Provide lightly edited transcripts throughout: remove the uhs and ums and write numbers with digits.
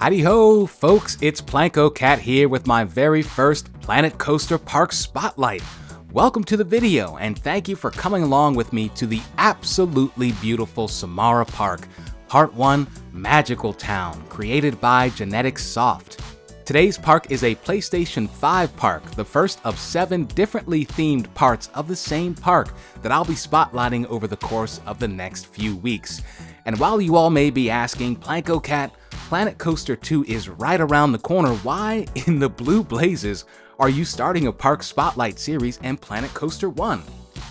Howdy ho, folks, it's Plancocat here with my very first Planet Coaster Park Spotlight. Welcome to the video, and thank you for coming along with me to the absolutely beautiful Samara Park, Part 1, Magical Town, created by Genetic Soft. Today's park is a PlayStation 5 park, the first of 7 differently themed parts of the same park that I'll be spotlighting over the course of the next few weeks. And while you all may be asking, Plancocat, Planet Coaster 2 is right around the corner, why in the blue blazes are you starting a park spotlight series and Planet Coaster 1?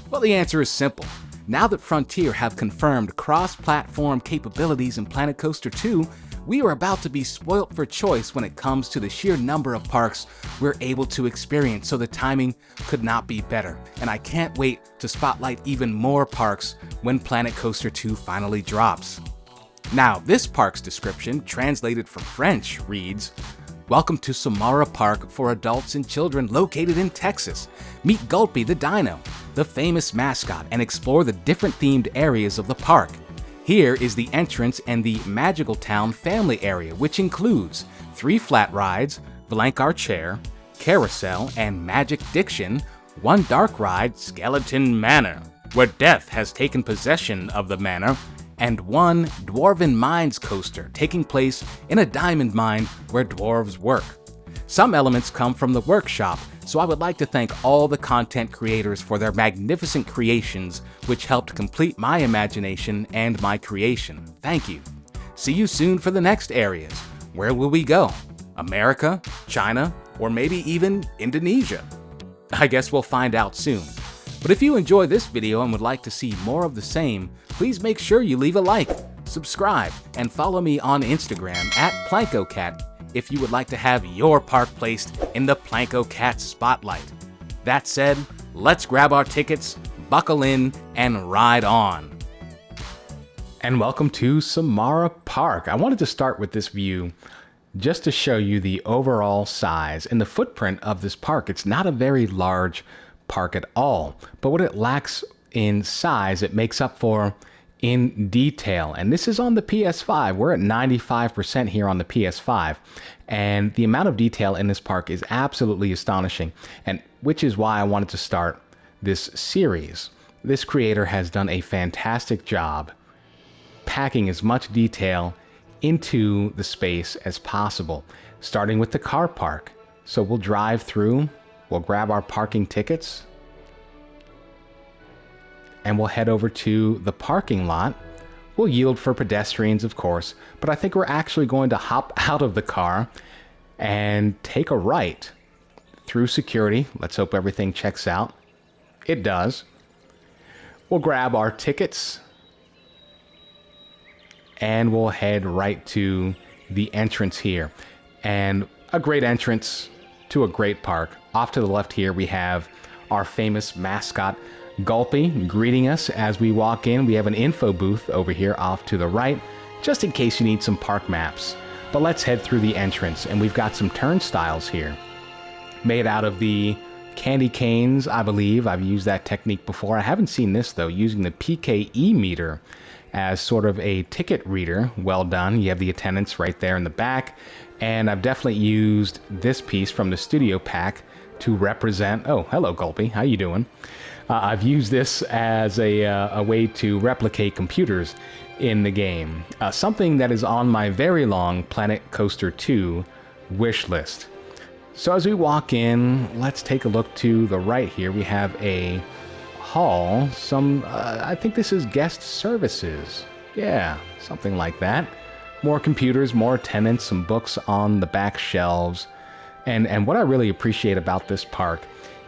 Well, the answer is simple. Now that Frontier have confirmed cross-platform capabilities in Planet Coaster 2, we are about to be spoilt for choice when it comes to the sheer number of parks we're able to experience, so the timing could not be better. And I can't wait to spotlight even more parks when Planet Coaster 2 finally drops. Now, this park's description, translated from French, reads, "Welcome to Samara Park for adults and children located in Texas. Meet Gulpy the Dino, the famous mascot, and explore the different themed areas of the park. Here is the entrance and the Magical Town family area, which includes 3 flat rides, Blancar Chair, Carousel, and Magic Diction, 1 dark ride, Skeleton Manor, where death has taken possession of the manor, and 1 Dwarven Mines coaster, taking place in a diamond mine where dwarves work. Some elements come from the workshop, so I would like to thank all the content creators for their magnificent creations, which helped complete my imagination and my creation. Thank you. See you soon for the next areas. Where will we go? America, China, or maybe even Indonesia? I guess we'll find out soon. But if you enjoy this video and would like to see more of the same, please make sure you leave a like, subscribe, and follow me on Instagram at Plancocat if you would like to have your park placed in the Plancocat spotlight. That said, let's grab our tickets, buckle in, and ride on. And welcome to Samara Park. I wanted to start with this view just to show you the overall size and the footprint of this park. It's not a very large park at all, but what it lacks in size, it makes up for in detail. And this is on the PS5. We're at 95% here on the PS5. And the amount of detail in this park is absolutely astonishing, and which is why I wanted to start this series. This creator has done a fantastic job packing as much detail into the space as possible, starting with the car park. So we'll drive through, we'll grab our parking tickets, and we'll head over to the parking lot. We'll yield for pedestrians, of course, but I think we're actually going to hop out of the car and take a right through security. Let's hope everything checks out. It does. We'll grab our tickets and we'll head right to the entrance here. And a great entrance to a great park. Off to the left here, we have our famous mascot, Gulpy, greeting us as we walk in. We have an info booth over here off to the right, just in case you need some park maps. But let's head through the entrance, and we've got some turnstiles here made out of the candy canes, I believe. I've used that technique before. I haven't seen this, though, using the PKE meter as sort of a ticket reader. Well done. You have the attendance right there in the back, and I've definitely used this piece from the studio pack to represent... Oh, hello, Gulpy. How you doing? I've used this as a way to replicate computers in the game. Something that is on my very long Planet Coaster 2 wish list. So as we walk in, let's take a look to the right here. We have a hall. I think this is guest services. Yeah, something like that. More computers, more attendants, some books on the back shelves. And what I really appreciate about this park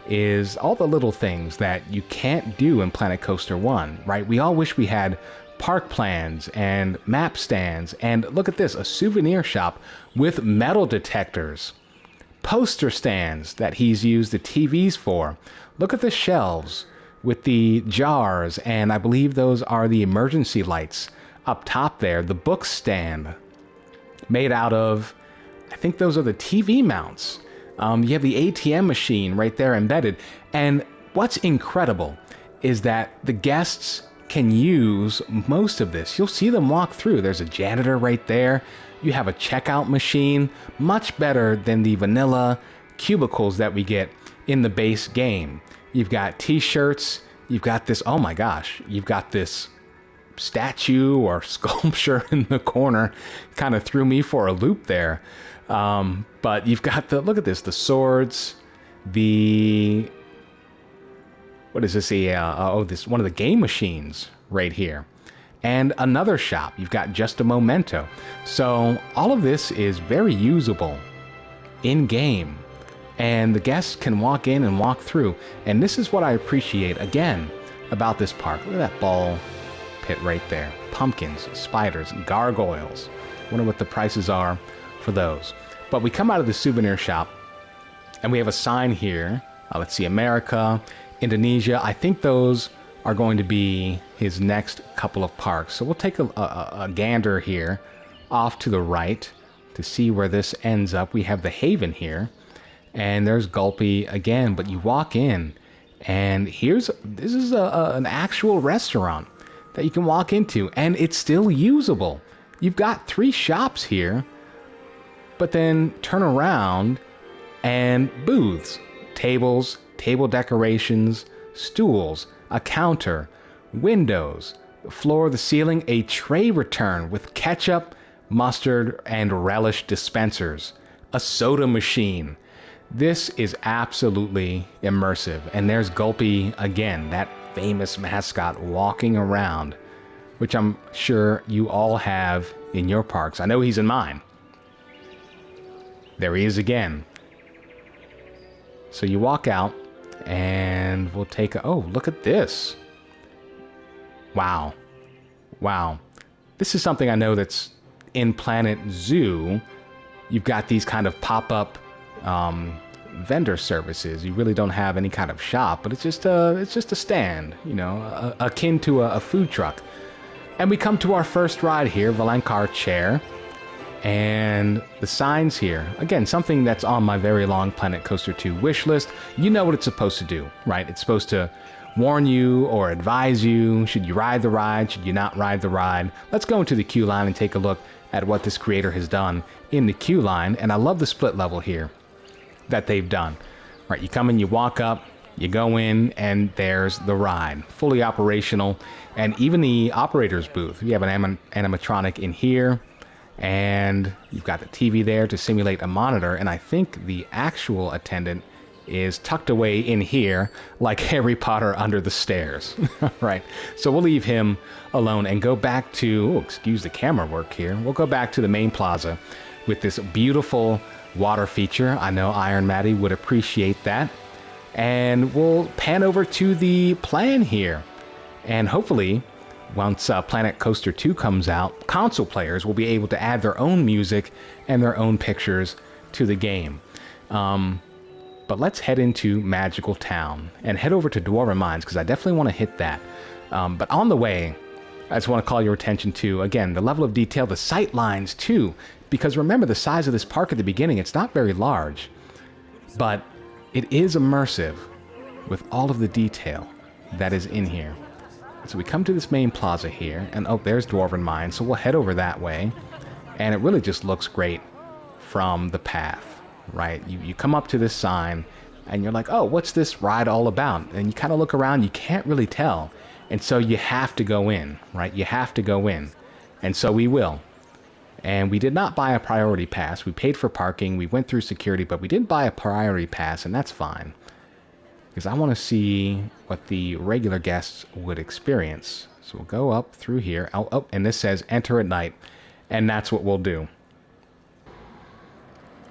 is all the little things that you can't do in Planet Coaster 1, right? We all wish we had park plans and map stands, and look at this, a souvenir shop with metal detectors, poster stands that he's used the TVs for. Look at the shelves with the jars, and I believe those are the emergency lights up top there. The book stand made out of, I think those are the TV mounts. You have the ATM machine right there embedded. And what's incredible is that the guests can use most of this. You'll see them walk through. There's a janitor right there. You have a checkout machine, much better than the vanilla cubicles that we get in the base game. You've got t-shirts. You've got this, oh my gosh, you've got this statue or sculpture in the corner. Kind of threw me for a loop there. But you've got the, look at this, the swords, the, what is this? This one of the game machines right here. And another shop. You've got just a memento. So all of this is very usable in game. And the guests can walk in and walk through. And this is what I appreciate, again, about this park. Look at that ball pit right there. Pumpkins, spiders, gargoyles. Wonder what the prices are for those. But we come out of the souvenir shop, and we have a sign here. Let's see, America, Indonesia. I think those are going to be his next couple of parks. So we'll take a gander here off to the right to see where this ends up. We have the Haven here, and there's Gulpy again. But you walk in, and this is an actual restaurant that you can walk into, and it's still usable. You've got 3 shops here, but then turn around and booths, tables, table decorations, stools, a counter, windows, the floor, the ceiling, a tray return with ketchup, mustard, and relish dispensers, a soda machine. This is absolutely immersive. And there's Gulpy again, that famous mascot walking around, which I'm sure you all have in your parks. I know he's in mine. There he is again. So you walk out, and we'll take a... Oh, look at this. Wow. Wow. This is something I know that's in Planet Zoo. You've got these kind of pop-up vendor services. You really don't have any kind of shop, but it's just a stand, you know, akin to a food truck. And we come to our first ride here, Valancar Chair. And the signs here, again, something that's on my very long Planet Coaster 2 wish list. You know what it's supposed to do, right? It's supposed to warn you or advise you. Should you ride the ride? Should you not ride the ride? Let's go into the queue line and take a look at what this creator has done in the queue line. And I love the split level here that they've done. Right, you come in, you walk up, you go in, and there's the ride. Fully operational. And even the operator's booth. You have an animatronic in here. And you've got the TV there to simulate a monitor, and I think the actual attendant is tucked away in here like Harry Potter under the stairs. Right, so we'll leave him alone and go back to, excuse the camera work here, we'll go back to the main plaza with this beautiful water feature. I know Iron Maddie would appreciate that. And we'll pan over to the plan here, and hopefully once Planet Coaster 2 comes out, console players will be able to add their own music and their own pictures to the game. But let's head into Magical Town and head over to Dwarven Mines, because I definitely want to hit that. But on the way, I just want to call your attention to, again, the level of detail, the sight lines too, because remember the size of this park at the beginning, it's not very large, but it is immersive with all of the detail that is in here. So we come to this main plaza here, and oh, there's Dwarven Mine, so we'll head over that way. And it really just looks great from the path, right? You come up to this sign, and you're like, oh, what's this ride all about? And you kind of look around, you can't really tell. And so you have to go in, right? You have to go in. And so we will. And we did not buy a priority pass. We paid for parking, we went through security, but we didn't buy a priority pass, and that's fine. Because I want to see what the regular guests would experience. So we'll go up through here. Oh, and this says enter at night. And that's what we'll do.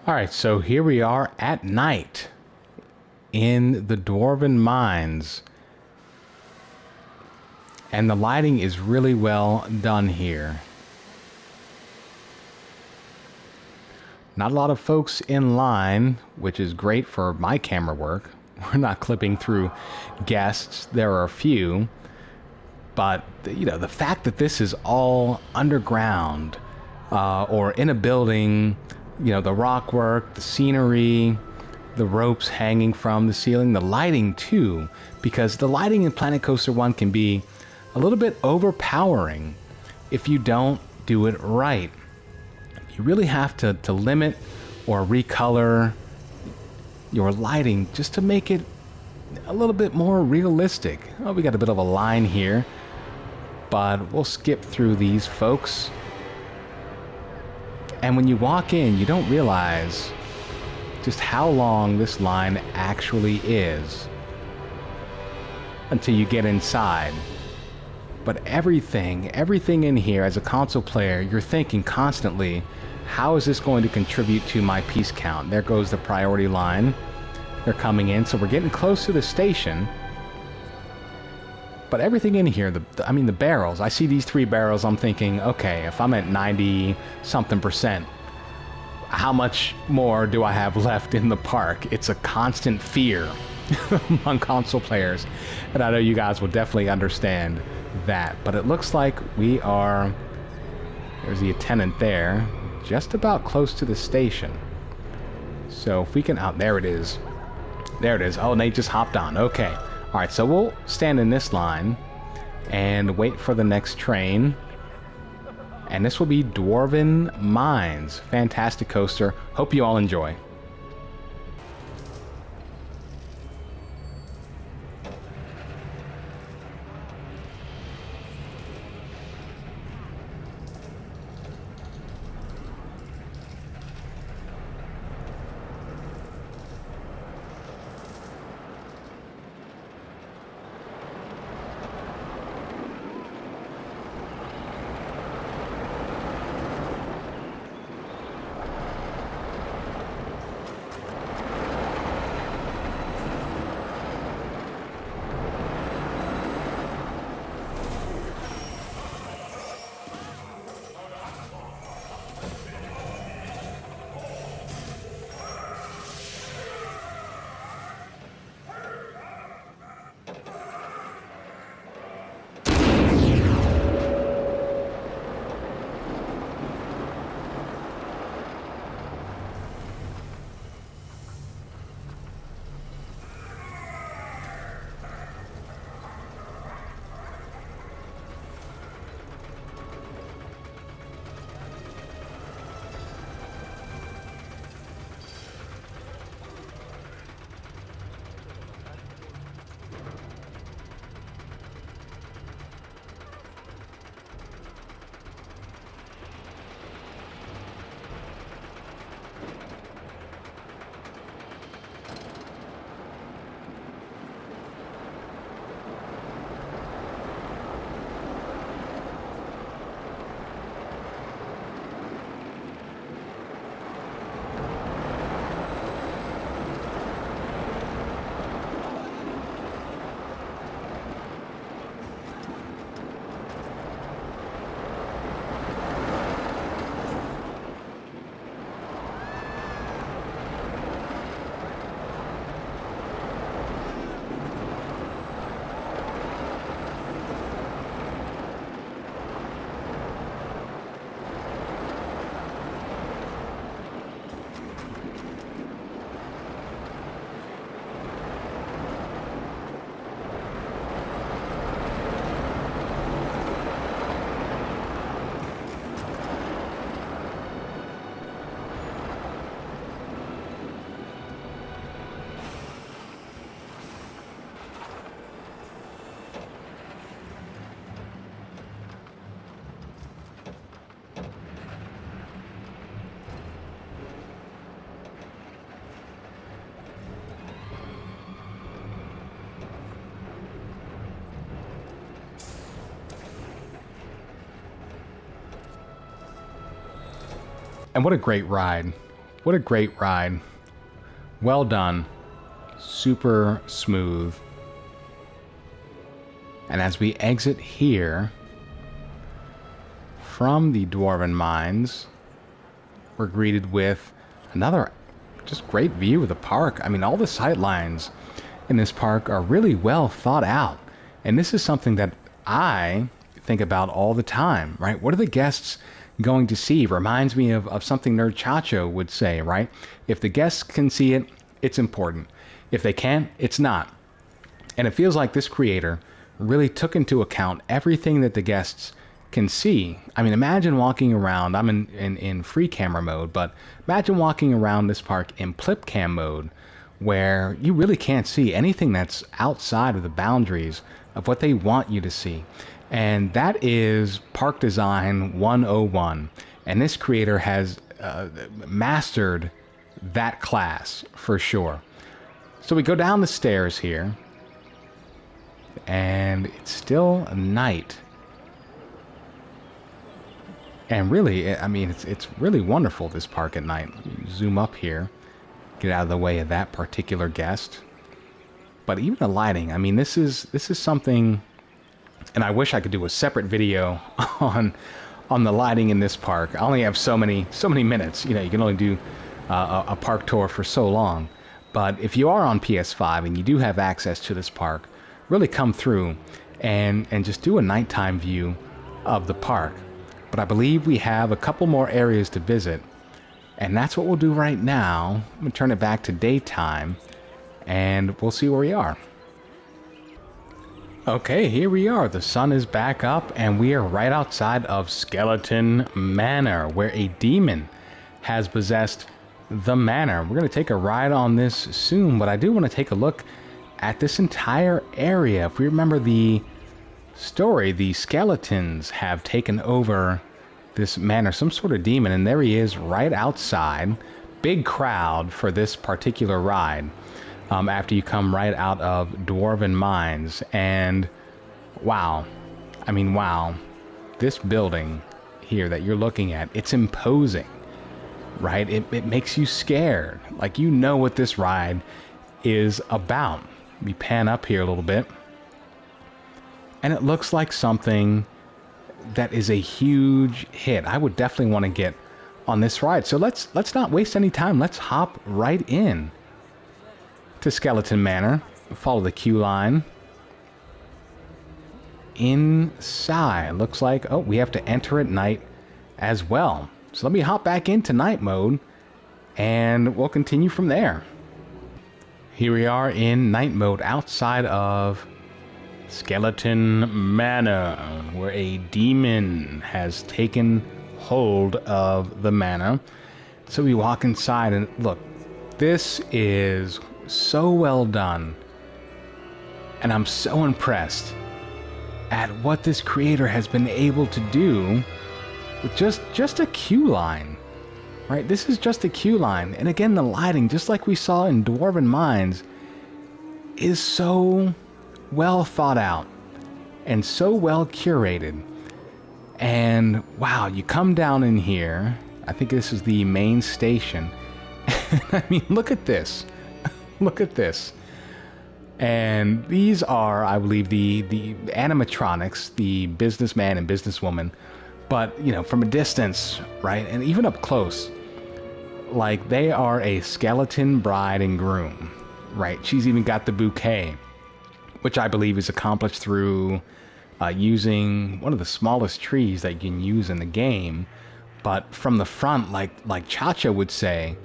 Alright, so here we are at night in the Dwarven Mines. And the lighting is really well done here. Not a lot of folks in line, which is great for my camera work. We're not clipping through guests. There are a few. But, you know, the fact that this is all underground or in a building, you know, the rock work, the scenery, the ropes hanging from the ceiling, the lighting too, because the lighting in Planet Coaster 1 can be a little bit overpowering if you don't do it right. You really have to limit or recolor your lighting just to make it a little bit more realistic. Oh, we got a bit of a line here, but we'll skip through these, folks. And when you walk in, you don't realize just how long this line actually is until you get inside. But everything in here, as a console player, you're thinking constantly, how is this going to contribute to my piece count? There goes the priority line. They're coming in, so we're getting close to the station. But everything in here, I mean the barrels, I see these 3 barrels, I'm thinking, okay, if I'm at 90-something%, how much more do I have left in the park? It's a constant fear among console players, and I know you guys will definitely understand that. But it looks like we are, there's the attendant there, just about close to the station. So if we can, oh, there it is. There it is. Oh, Nate just hopped on. Okay. All right, so we'll stand in this line and wait for the next train. And this will be Dwarven Mines. Fantastic coaster. Hope you all enjoy. And what a great ride. What a great ride. Well done. Super smooth. And as we exit here from the Dwarven Mines, we're greeted with another just great view of the park. I mean, all the sight lines in this park are really well thought out. And this is something that I think about all the time, right? What are the guests going to see? Reminds me of something Nerd Chacho would say, right? If the guests can see it, it's important. If they can't, it's not. And it feels like this creator really took into account everything that the guests can see. I mean, imagine walking around. I'm in free camera mode, but imagine walking around this park in plip cam mode, where you really can't see anything that's outside of the boundaries of what they want you to see. And that is Park Design 101. And this creator has mastered that class for sure. So we go down the stairs here, and it's still night. And really, I mean, it's really wonderful, this park at night. Let me zoom up here, get out of the way of that particular guest. But even the lighting, I mean, this is something, and I wish I could do a separate video on the lighting in this park. I only have so many minutes. You know, you can only do a park tour for so long. But if you are on PS5 and you do have access to this park, really come through and just do a nighttime view of the park. But I believe we have a couple more areas to visit, and that's what we'll do right now. I'm going to turn it back to daytime, and we'll see where we are. Okay, here we are. The sun is back up, and we are right outside of Skeleton Manor, where a demon has possessed the manor. We're going to take a ride on this soon, but I do want to take a look at this entire area. If we remember the story, the skeletons have taken over this manor, some sort of demon, and there he is right outside. Big crowd for this particular ride. After you come right out of Dwarven Mines. And wow, I mean, wow, this building here that you're looking at, it's imposing, right? It makes you scared, like you know what this ride is about. We pan up here a little bit, and it looks like something that is a huge hit. I would definitely want to get on this ride, so let's not waste any time. Let's hop right in to Skeleton Manor, follow the queue line. Inside, looks like, oh, we have to enter at night as well. So let me hop back into night mode, and we'll continue from there. Here we are in night mode outside of Skeleton Manor, where a demon has taken hold of the manor. So we walk inside, and look, this is so well done, and I'm so impressed at what this creator has been able to do with just a queue line, right? This is just a queue line, and again, the lighting, just like we saw in Dwarven Mines, is so well thought out and so well curated. And wow, you come down in here, I think this is the main station. I mean, look at this. Look at this. And these are, I believe, the animatronics, the businessman and businesswoman. But, you know, from a distance, right, and even up close, like, they are a skeleton bride and groom, right? She's even got the bouquet, which I believe is accomplished through using one of the smallest trees that you can use in the game. But from the front, like Cha-Cha would say,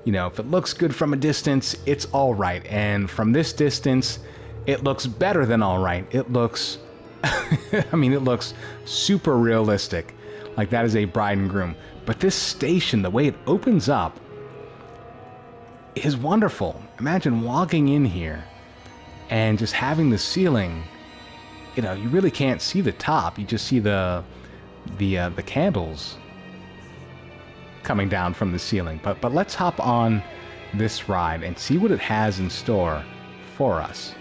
you know, if it looks good from a distance, it's all right. And from this distance, it looks better than all right. It looks, I mean, it looks super realistic. Like that is a bride and groom. But this station, the way it opens up, is wonderful. Imagine walking in here and just having the ceiling, you know, you really can't see the top. You just see the candles coming down from the ceiling. But let's hop on this ride and see what it has in store for us.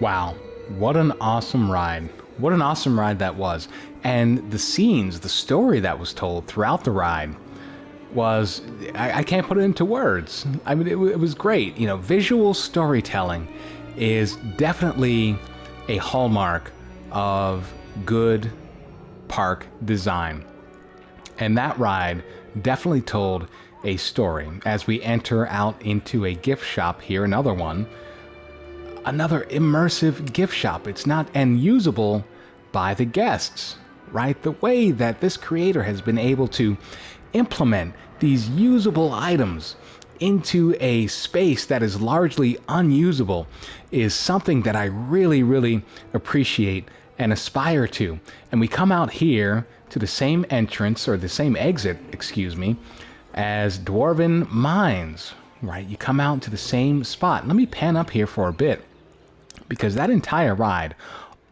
Wow, what an awesome ride. What an awesome ride that was. And the scenes, the story that was told throughout the ride was, I can't put it into words. I mean, it was great. You know, visual storytelling is definitely a hallmark of good park design. And that ride definitely told a story. As we enter out into a gift shop here, another one, another immersive gift shop. It's not and usable by the guests, right? The way that this creator has been able to implement these usable items into a space that is largely unusable is something that I really, really appreciate and aspire to. And we come out here to the same entrance, or the same exit, excuse me, as Dwarven Mines, right? You come out to the same spot. Let me pan up here for a bit, because that entire ride,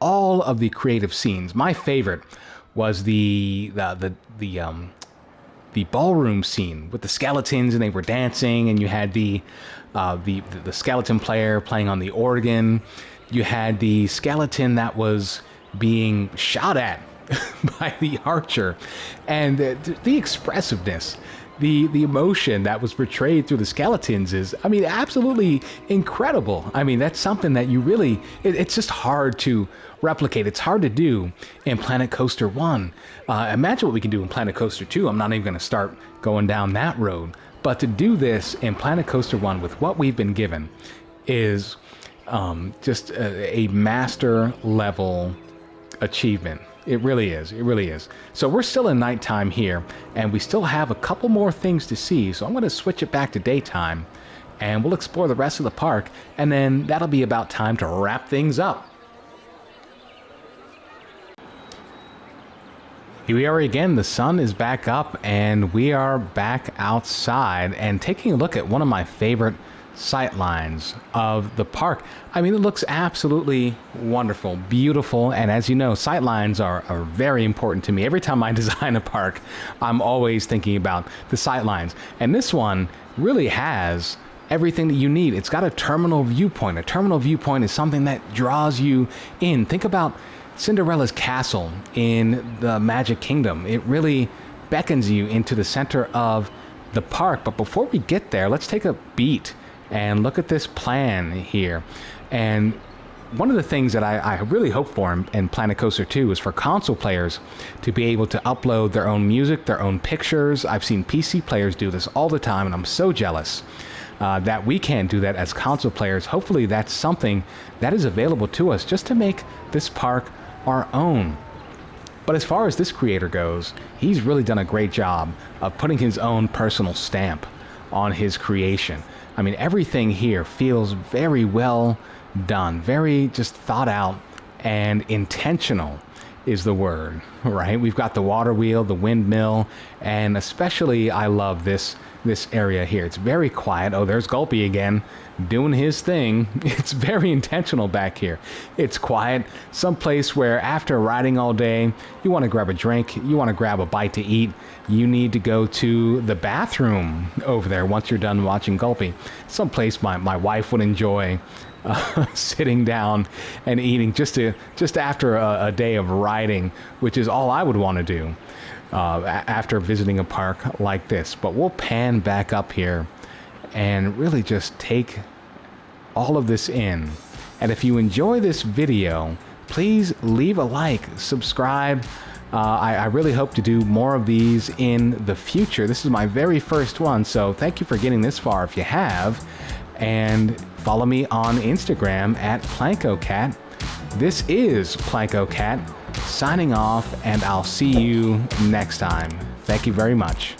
all of the creative scenes, my favorite was the ballroom scene with the skeletons, and they were dancing, and you had the skeleton player playing on the organ. You had the skeleton that was being shot at by the archer, and the expressiveness, the emotion that was portrayed through the skeletons is, I mean, absolutely incredible. I mean, that's something that you really, it's just hard to replicate. It's hard to do in Planet Coaster 1. Imagine what we can do in Planet Coaster 2. I'm not even going to start going down that road. But to do this in Planet Coaster 1 with what we've been given is just a master level achievement. It really is. It really is. So we're still in nighttime here, and we still have a couple more things to see. So I'm going to switch it back to daytime, and we'll explore the rest of the park, and then that'll be about time to wrap things up. Here we are again. The sun is back up, and we are back outside and taking a look at one of my favorite sight lines of the park. I mean, it looks absolutely wonderful, beautiful, and as you know, sight lines are very important to me. Every time I design a park, I'm always thinking about the sight lines, and this one really has everything that you need. It's got a terminal viewpoint. A terminal viewpoint is something that draws you in. Think about Cinderella's castle in the Magic Kingdom. It really beckons you into the center of the park. But before we get there, let's take a beat and look at this plan here. And one of the things that I really hope for in Planet Coaster 2 is for console players to be able to upload their own music, their own pictures. I've seen PC players do this all the time, and I'm so jealous that we can't do that as console players. Hopefully that's something that is available to us just to make this park our own. But as far as this creator goes, he's really done a great job of putting his own personal stamp on his creation. I mean, everything here feels very well done, very just thought out, and intentional is the word, right? We've got the water wheel, the windmill, and especially I love this area here. It's very quiet. Oh, there's Gulpy again doing his thing. It's very intentional back here. It's quiet, someplace where after riding all day, you want to grab a drink, you want to grab a bite to eat, you need to go to the bathroom over there once you're done watching Gulpy. Someplace my wife would enjoy sitting down and eating just after a day of riding, which is all I would want to do after visiting a park like this. But we'll pan back up here and really just take all of this in. And if you enjoy this video, please leave a like, subscribe. I really hope to do more of these in the future. This is my very first one, so thank you for getting this far if you have. And follow me on Instagram at Plancocat. This is Plancocat signing off, and I'll see you next time. Thank you very much.